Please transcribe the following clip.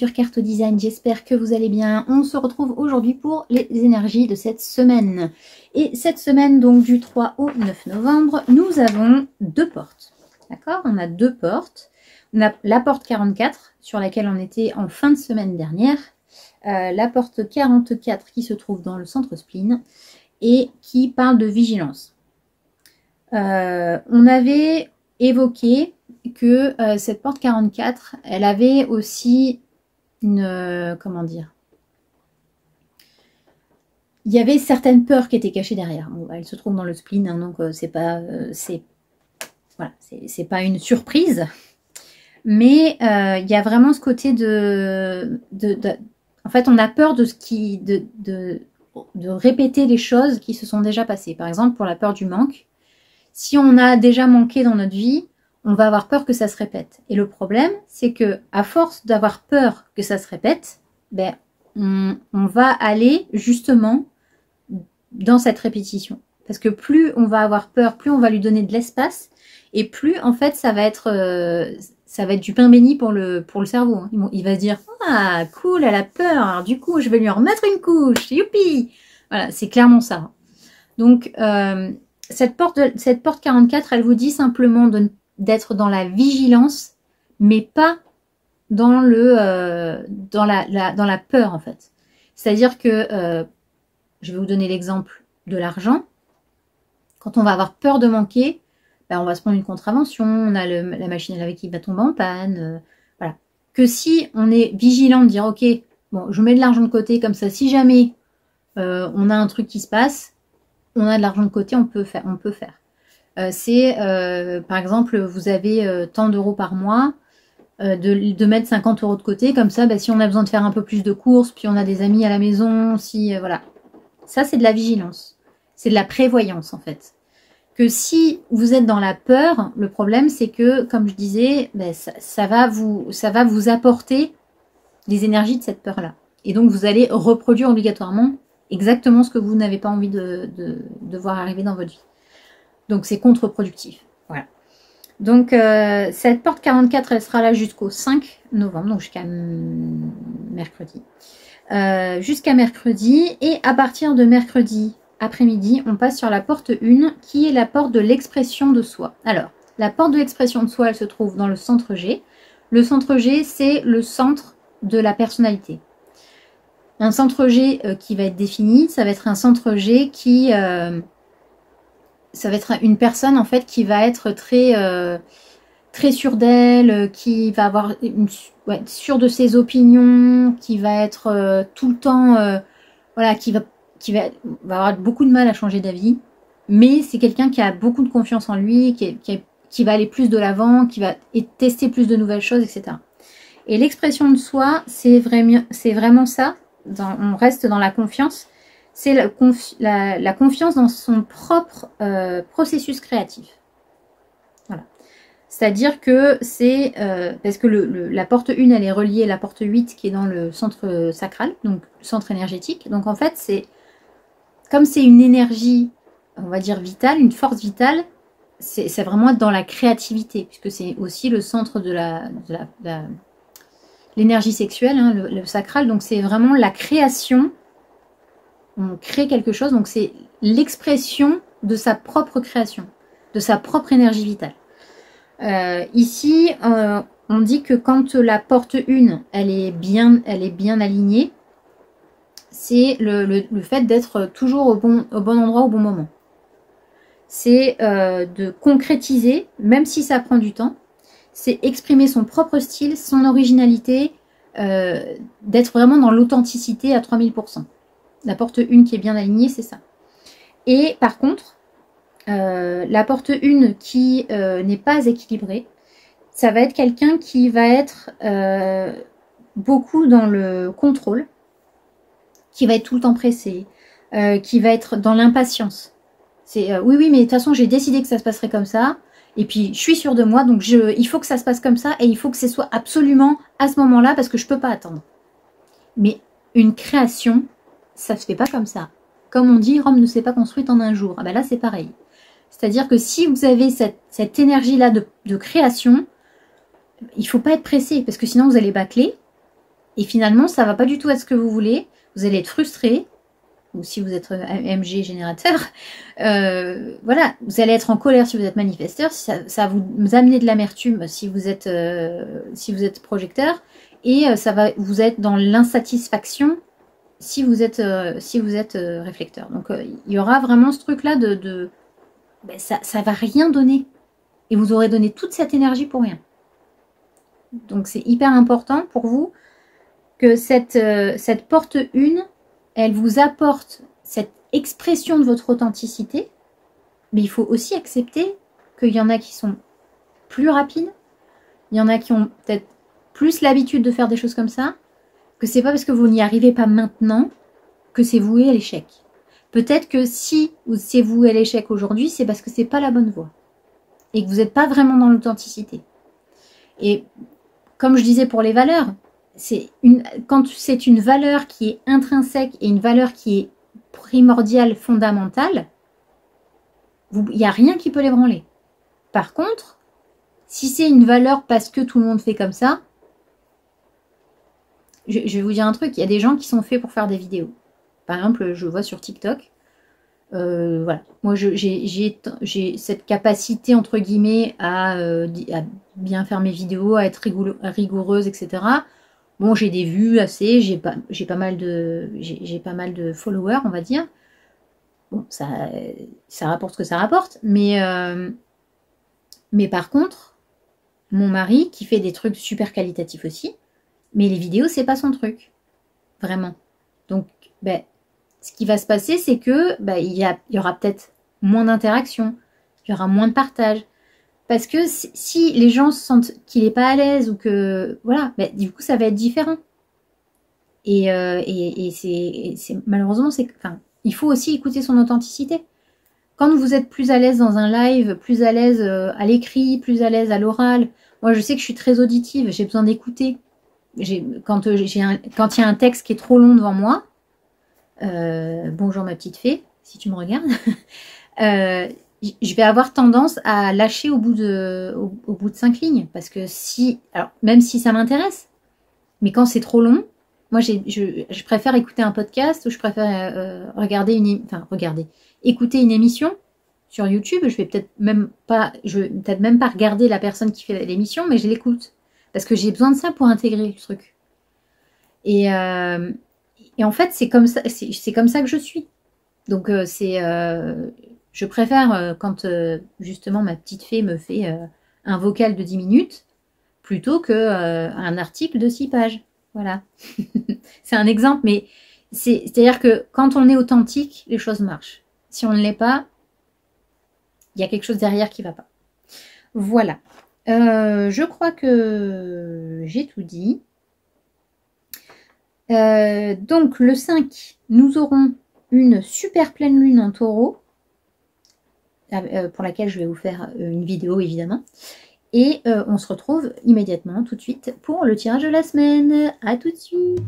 sur Carte Design, j'espère que vous allez bien. On se retrouve aujourd'hui pour les énergies de cette semaine. Et cette semaine, donc du 3 au 9 novembre, nous avons deux portes. D'accord? On a deux portes. On a la porte 44, sur laquelle on était en fin de semaine dernière. La porte 44 qui se trouve dans le centre spleen et qui parle de vigilance. On avait évoqué que cette porte 44, elle avait aussi une... comment dire? Il y avait certaines peurs qui étaient cachées derrière. Bon, elle se trouve dans le spleen, hein, donc c'est pas pas une surprise. Mais il y a vraiment ce côté en fait, on a peur de ce qui... de répéter les choses qui se sont déjà passées. Par exemple, pour la peur du manque. Si on a déjà manqué dans notre vie, on va avoir peur que ça se répète. Et le problème, c'est que à force d'avoir peur que ça se répète, ben, on va aller justement dans cette répétition. Parce que plus on va avoir peur, plus on va lui donner de l'espace, et plus en fait ça va être du pain béni pour le cerveau. Hein. Il va se dire « Ah, cool, elle a peur, alors du coup je vais lui en remettre une couche, youpi !» Voilà, c'est clairement ça. Donc, cette porte 44, elle vous dit simplement d'être dans la vigilance, mais pas dans dans la peur en fait. C'est-à-dire que, je vais vous donner l'exemple de l'argent. Quand on va avoir peur de manquer, ben on va se prendre une contravention, on a la machine à laver qui va tomber en panne, voilà. Que si on est vigilant de dire ok, bon, je mets de l'argent de côté comme ça, si jamais on a un truc qui se passe, on a de l'argent de côté, on peut faire. C'est par exemple, vous avez tant d'euros par mois, de mettre 50 € de côté, comme ça, bah, si on a besoin de faire un peu plus de courses, puis on a des amis à la maison, si voilà. Ça, c'est de la vigilance. C'est de la prévoyance, en fait. Que si vous êtes dans la peur, le problème, c'est que, comme je disais, bah, ça va vous apporter les énergies de cette peur-là. Et donc, vous allez reproduire obligatoirement exactement ce que vous n'avez pas envie de voir arriver dans votre vie. Donc, c'est contre-productif. Voilà. Donc, cette porte 44, elle sera là jusqu'au 5 novembre, donc jusqu'à mercredi. Jusqu'à mercredi. Et à partir de mercredi après-midi, on passe sur la porte 1, qui est la porte de l'expression de soi. Alors, la porte de l'expression de soi, elle se trouve dans le centre G. Le centre G, c'est le centre de la personnalité. Un centre G qui va être défini, ça va être un centre G qui... ça va être une personne en fait qui va être très sûre d'elle, qui va avoir sûre de ses opinions, qui va être tout le temps... voilà, qui va avoir beaucoup de mal à changer d'avis. Mais c'est quelqu'un qui a beaucoup de confiance en lui, qui va aller plus de l'avant, qui va tester plus de nouvelles choses, etc. Et l'expression de soi, c'est vraiment ça. On reste dans la confiance. C'est la confiance dans son propre processus créatif. Voilà. C'est-à-dire que c'est... parce que la porte 1, elle est reliée à la porte 8 qui est dans le centre sacral, donc le centre énergétique. Donc en fait, comme c'est une énergie, on va dire vitale, une force vitale, c'est vraiment dans la créativité, puisque c'est aussi le centre de l'énergie sexuelle, hein, le sacral. Donc c'est vraiment la création. On crée quelque chose, donc c'est l'expression de sa propre création, de sa propre énergie vitale. Ici, on dit que quand la porte 1, elle est bien alignée, c'est le fait d'être toujours au bon endroit, au bon moment. C'est de concrétiser, même si ça prend du temps, c'est exprimer son propre style, son originalité, d'être vraiment dans l'authenticité à 3000%. La porte 1 qui est bien alignée, c'est ça. Et par contre, la porte 1 qui n'est pas équilibrée, ça va être quelqu'un qui va être beaucoup dans le contrôle, qui va être tout le temps pressé, qui va être dans l'impatience. C'est oui, mais de toute façon, j'ai décidé que ça se passerait comme ça, et puis je suis sûre de moi, donc il faut que ça se passe comme ça, et il faut que ce soit absolument à ce moment-là, parce que je ne peux pas attendre. Mais une création, ça se fait pas comme ça. Comme on dit, Rome ne s'est pas construite en un jour. Ah ben là, c'est pareil. C'est-à-dire que si vous avez cette énergie-là de création, il ne faut pas être pressé, parce que sinon vous allez bâcler. Et finalement, ça va pas du tout être ce que vous voulez. Vous allez être frustré, ou si vous êtes MG générateur, voilà, vous allez être en colère si vous êtes manifesteur, ça va vous amener de l'amertume si vous êtes projecteur, et ça va vous être dans l'insatisfaction si vous êtes réflecteur. Donc il y aura vraiment ce truc-là ben, ça va rien donner. Et vous aurez donné toute cette énergie pour rien. Donc c'est hyper important pour vous que cette porte 1, elle vous apporte cette expression de votre authenticité, mais il faut aussi accepter qu'il y en a qui sont plus rapides, il y en a qui ont peut-être plus l'habitude de faire des choses comme ça, que c'est pas parce que vous n'y arrivez pas maintenant que c'est voué à l'échec. Peut-être que si c'est voué à l'échec aujourd'hui, c'est parce que c'est pas la bonne voie et que vous n'êtes pas vraiment dans l'authenticité. Et comme je disais pour les valeurs, quand c'est une valeur qui est intrinsèque et une valeur qui est primordiale, fondamentale, il n'y a rien qui peut l'ébranler. Par contre, si c'est une valeur parce que tout le monde fait comme ça, je vais vous dire un truc, il y a des gens qui sont faits pour faire des vidéos. Par exemple, je vois sur TikTok, voilà. Moi, j'ai cette capacité, entre guillemets, à bien faire mes vidéos, à être rigoureuse, etc. Bon, j'ai des vues assez, j'ai pas mal de followers, on va dire. Bon, ça rapporte ce que ça rapporte. Mais par contre, mon mari, qui fait des trucs super qualitatifs aussi, mais les vidéos, c'est pas son truc. Vraiment. Donc, ben, ce qui va se passer, c'est que il y aura peut-être moins d'interaction, il y aura moins de partage. Parce que si les gens sentent qu'il n'est pas à l'aise ou que... Voilà, du coup, ça va être différent. Et c'est malheureusement, il faut aussi écouter son authenticité. Quand vous êtes plus à l'aise dans un live, plus à l'aise à l'écrit, plus à l'aise à l'oral, moi je sais que je suis très auditive, j'ai besoin d'écouter. Quand il y a un texte qui est trop long devant moi, bonjour ma petite fée, si tu me regardes, je vais avoir tendance à lâcher au bout de 5 lignes. Parce que alors, même si ça m'intéresse, mais quand c'est trop long, moi je préfère écouter un podcast ou je préfère écouter une émission sur YouTube. Je vais peut-être même pas regarder la personne qui fait l'émission, mais je l'écoute. Parce que j'ai besoin de ça pour intégrer le truc. Et en fait, c'est comme ça que je suis. Donc je préfère quand justement ma petite fée me fait un vocal de 10 minutes plutôt qu'un article de 6 pages. Voilà. C'est un exemple, mais c'est-à-dire que quand on est authentique, les choses marchent. Si on ne l'est pas, il y a quelque chose derrière qui ne va pas. Voilà. Je crois que j'ai tout dit. Donc le 5, nous aurons une super pleine lune en taureau, pour laquelle je vais vous faire une vidéo évidemment. Et on se retrouve immédiatement, tout de suite, pour le tirage de la semaine. À tout de suite.